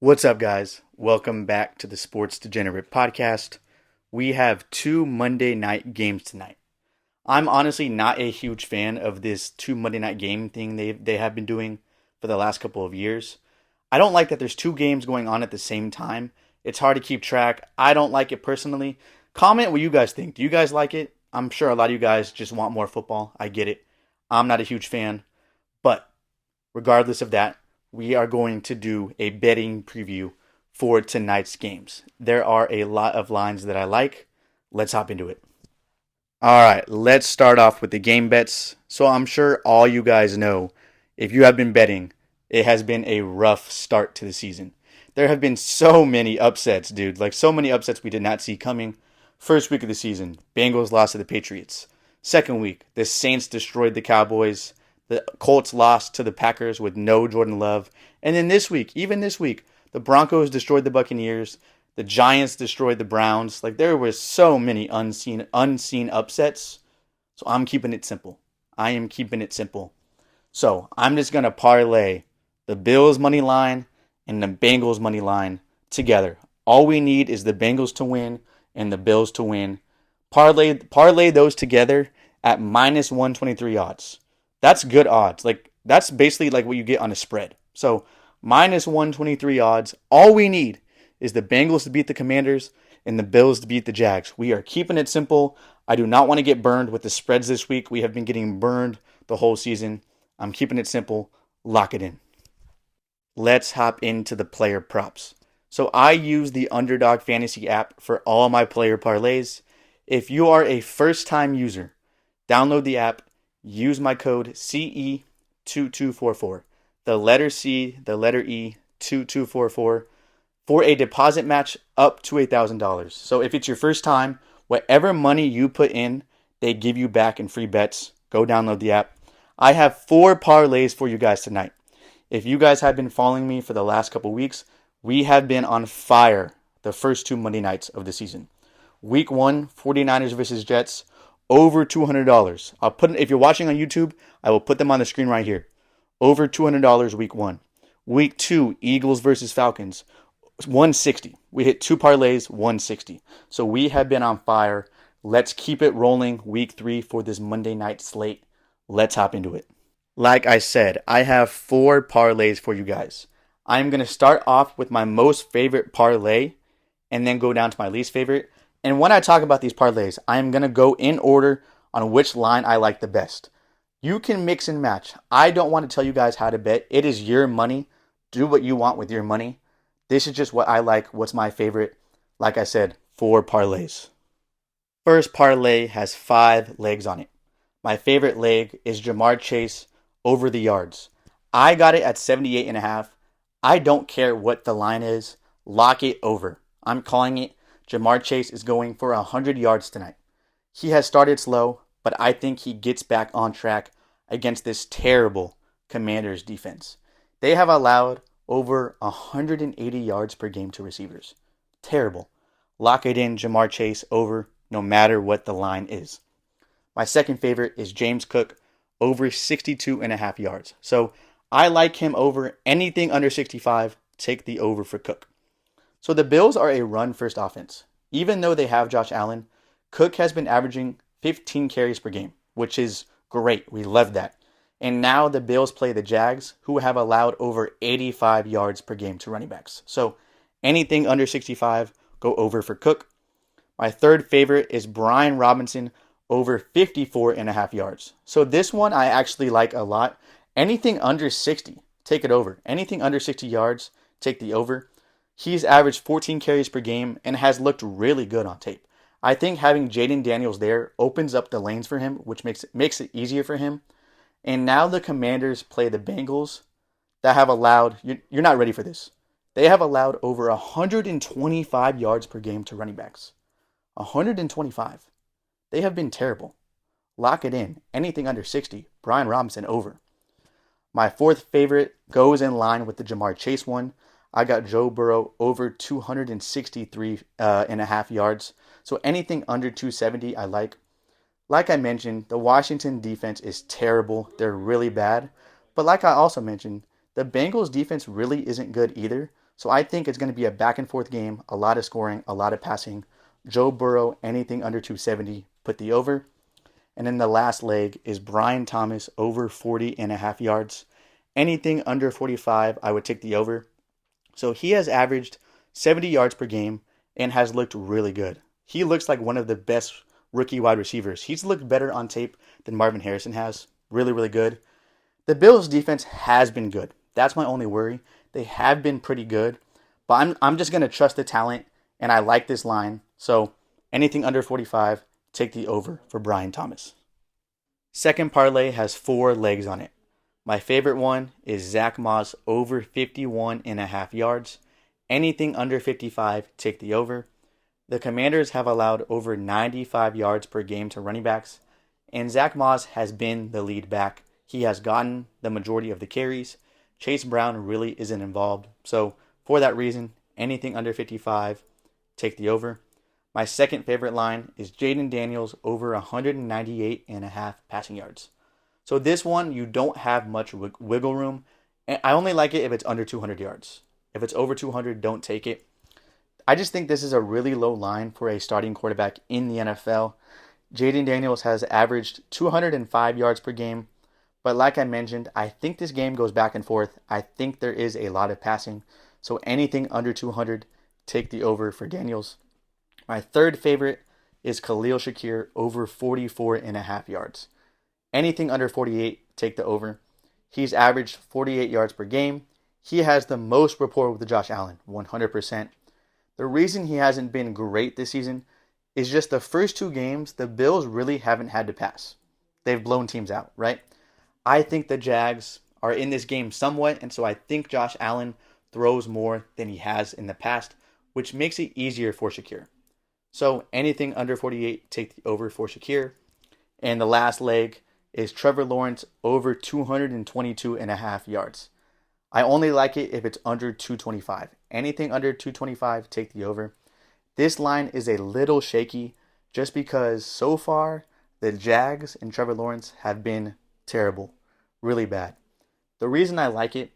What's up, guys? Welcome back to the Sports Degenerate Podcast. We have two Monday night games tonight. I'm honestly not a huge fan of this two Monday night game thing they have been doing for the last couple of years. I don't like that there's two games going on at the same time. It's hard to keep track. I don't like it personally. Comment what you guys think. Do you guys like it? I'm sure a lot of you guys just want more football. I get it. I'm not a huge fan. But regardless of that, we are going to do a betting preview for tonight's games. There are a lot of lines that I like. Let's hop into it. All right, let's start off with the game bets. So I'm sure all you guys know, if you have been betting, it has been a rough start to the season. There have been so many upsets, dude. Like so many upsets we did not see coming. First week of the season, Bengals lost to the Patriots. Second week, the Saints destroyed the Cowboys. The Colts lost to the Packers with no Jordan Love. And then this week, even this week, the Broncos destroyed the Buccaneers. The Giants destroyed the Browns. Like there were so many unseen upsets. So I'm keeping it simple. I am keeping it simple. So I'm just gonna parlay the Bills money line and the Bengals money line together. All we need is the Bengals to win and the Bills to win. Parlay those together at minus 123 odds. That's good odds. Like that's basically like what you get on a spread. So minus 123 odds. All we need is the Bengals to beat the Commanders and the Bills to beat the Jags. We are keeping it simple. I do not want to get burned with the spreads this week. We have been getting burned the whole season. I'm keeping it simple. Lock it in. Let's hop into the player props. So I use the Underdog Fantasy app for all my player parlays. If you are a first-time user, download the app, use my code CE2244. The letter C, the letter E, 2244 for a deposit match up to $1,000. So if it's your first time, whatever money you put in, they give you back in free bets. Go download the app. I have 4 parlays for you guys tonight. If you guys have been following me for the last couple weeks, we have been on fire the first 2 Monday nights of the season. Week 1, 49ers versus Jets, over $200. If you're watching on YouTube, I will put them on the screen right here. Over $200 week 1. Week 2, Eagles versus Falcons, 160. We hit 2 parlays, 160. So we have been on fire. Let's keep it rolling week 3 for this Monday night slate. Let's hop into it. Like I said, I have 4 parlays for you guys. I'm going to start off with my most favorite parlay and then go down to my least favorite. And when I talk about these parlays, I'm going to go in order on which line I like the best. You can mix and match. I don't want to tell you guys how to bet. It is your money. Do what you want with your money. This is just what I like, what's my favorite. Like I said, 4 parlays. First parlay has 5 legs on it. My favorite leg is Ja'Marr Chase over the yards. I got it at 78.5. I don't care what the line is. Lock it over. I'm calling it. Ja'Marr Chase is going for 100 yards tonight. He has started slow, but I think he gets back on track against this terrible Commanders defense. They have allowed over 180 yards per game to receivers. Terrible. Lock it in, Ja'Marr Chase over, no matter what the line is. My second favorite is James Cook over 62.5 yards. So I like him over anything under 65. Take the over for Cook. So the Bills are a run-first offense. Even though they have Josh Allen, Cook has been averaging 15 carries per game, which is great. We love that. And now the Bills play the Jags, who have allowed over 85 yards per game to running backs. So anything under 65, go over for Cook. My third favorite is Brian Robinson over 54.5 yards. So this one I actually like a lot. Anything under 60, take it over. Anything under 60 yards, take the over. He's averaged 14 carries per game and has looked really good on tape. I think having Jaden Daniels there opens up the lanes for him, which makes it easier for him. And now the Commanders play the Bengals that have allowed, you're not ready for this. They have allowed over 125 yards per game to running backs. 125. They have been terrible. Lock it in. Anything under 60, Brian Robinson over. My fourth favorite goes in line with the Ja'Marr Chase one. I got Joe Burrow over 263.5 yards. So anything under 270 I like. Like I mentioned, the Washington defense is terrible. They're really bad. But like I also mentioned, the Bengals defense really isn't good either. So I think it's going to be a back and forth game, a lot of scoring, a lot of passing. Joe Burrow, anything under 270, put the over. And then the last leg is Brian Thomas over 40.5 yards. Anything under 45, I would take the over. So he has averaged 70 yards per game and has looked really good. He looks like one of the best rookie wide receivers. He's looked better on tape than Marvin Harrison has. Really, really good. The Bills' defense has been good. That's my only worry. They have been pretty good, but I'm just going to trust the talent, and I like this line. So anything under 45, take the over for Brian Thomas. Second parlay has 4 legs on it. My favorite one is Zach Moss over 51.5 yards. Anything under 55, take the over. The Commanders have allowed over 95 yards per game to running backs, and Zach Moss has been the lead back. He has gotten the majority of the carries. Chase Brown really isn't involved. So for that reason, anything under 55, take the over. My second favorite line is Jayden Daniels over 198.5 passing yards. So this one, you don't have much wiggle room. And I only like it if it's under 200 yards. If it's over 200, don't take it. I just think this is a really low line for a starting quarterback in the NFL. Jayden Daniels has averaged 205 yards per game. But like I mentioned, I think this game goes back and forth. I think there is a lot of passing. So anything under 200, take the over for Daniels. My third favorite is Khalil Shakir over 44.5 yards. Anything under 48, take the over. He's averaged 48 yards per game. He has the most rapport with Josh Allen, 100%. The reason he hasn't been great this season is just the first 2 games, the Bills really haven't had to pass. They've blown teams out, right? I think the Jags are in this game somewhat, and so I think Josh Allen throws more than he has in the past, which makes it easier for Shakir. So anything under 48, take the over for Shakir. And the last leg is Trevor Lawrence over 222.5 yards. I only like it if it's under 225. Anything under 225, take the over. This line is a little shaky just because so far the Jags and Trevor Lawrence have been terrible. Really bad. The reason I like it,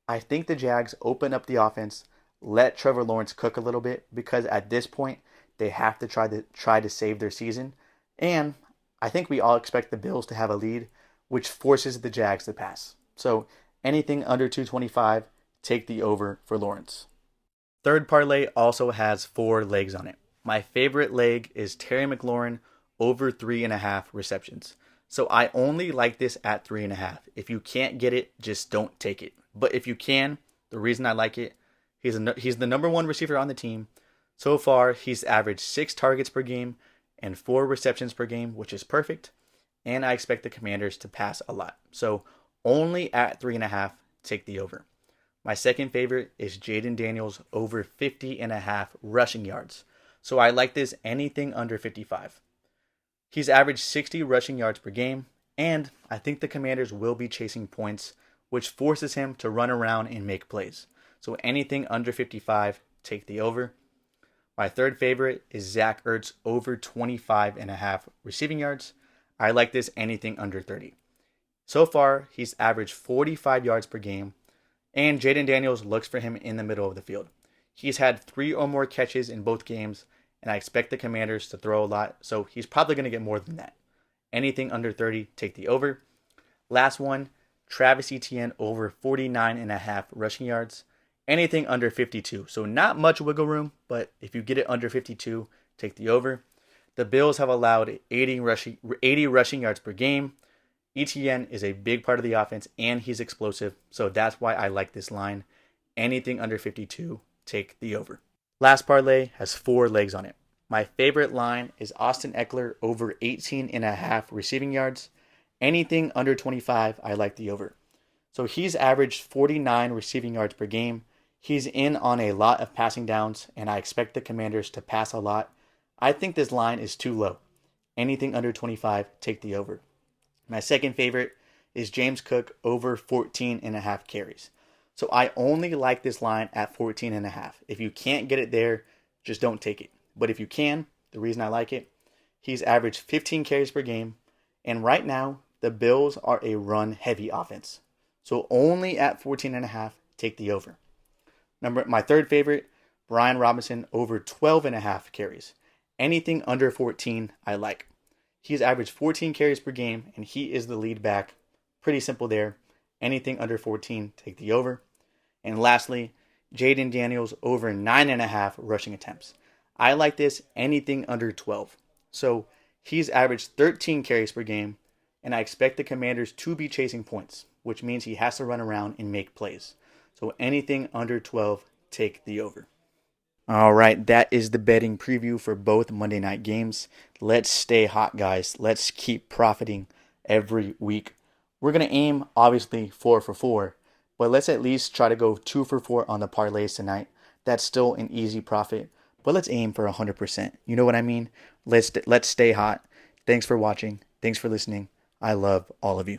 I think the Jags open up the offense, let Trevor Lawrence cook a little bit because at this point they have to try to save their season, and I think we all expect the Bills to have a lead, which forces the Jags to pass. So anything under 225, take the over for Lawrence. Third parlay also has 4 legs on it. My favorite leg is Terry McLaurin over 3.5 receptions. So I only like this at 3.5. If you can't get it, just don't take it. But if you can, the reason I like it, he's the number 1 receiver on the team. So far, he's averaged 6 targets per game and 4 receptions per game, which is perfect. And I expect the Commanders to pass a lot. So only at 3.5, take the over. My second favorite is Jayden Daniels over 50.5 rushing yards. So I like this anything under 55. He's averaged 60 rushing yards per game, and I think the Commanders will be chasing points, which forces him to run around and make plays. So anything under 55, take the over. My third favorite is Zach Ertz over 25.5 receiving yards. I like this anything under 30. So far, he's averaged 45 yards per game, and Jayden Daniels looks for him in the middle of the field. He's had 3 or more catches in both games, and I expect the Commanders to throw a lot, so he's probably going to get more than that. Anything under 30, take the over. Last one, Travis Etienne over 49.5 rushing yards. Anything under 52. So not much wiggle room, but if you get it under 52, take the over. The Bills have allowed 80 rushing yards per game. Etienne is a big part of the offense, and he's explosive, so that's why I like this line. Anything under 52, take the over. Last parlay has 4 legs on it. My favorite line is Austin Eckler over 18.5 receiving yards. Anything under 25, I like the over. So he's averaged 49 receiving yards per game. He's in on a lot of passing downs, and I expect the Commanders to pass a lot. I think this line is too low. Anything under 25, take the over. My second favorite is James Cook over 14.5 carries. So I only like this line at 14.5. If you can't get it there, just don't take it. But if you can, the reason I like it, he's averaged 15 carries per game. And right now, the Bills are a run-heavy offense. So only at 14.5, take the over. My third favorite, Brian Robinson over 12.5 carries. Anything under 14, I like. He's averaged 14 carries per game, and he is the lead back. Pretty simple there. Anything under 14, take the over. And lastly, Jaden Daniels over 9.5 rushing attempts. I like this anything under 12. So he's averaged 13 carries per game, and I expect the Commanders to be chasing points, which means he has to run around and make plays. So anything under 12, take the over. All right, that is the betting preview for both Monday night games. Let's stay hot, guys. Let's keep profiting every week. We're going to aim, obviously, 4 for 4, but let's at least try to go 2 for 4 on the parlays tonight. That's still an easy profit, but let's aim for 100%. You know what I mean? Let's stay hot. Thanks for watching. Thanks for listening. I love all of you.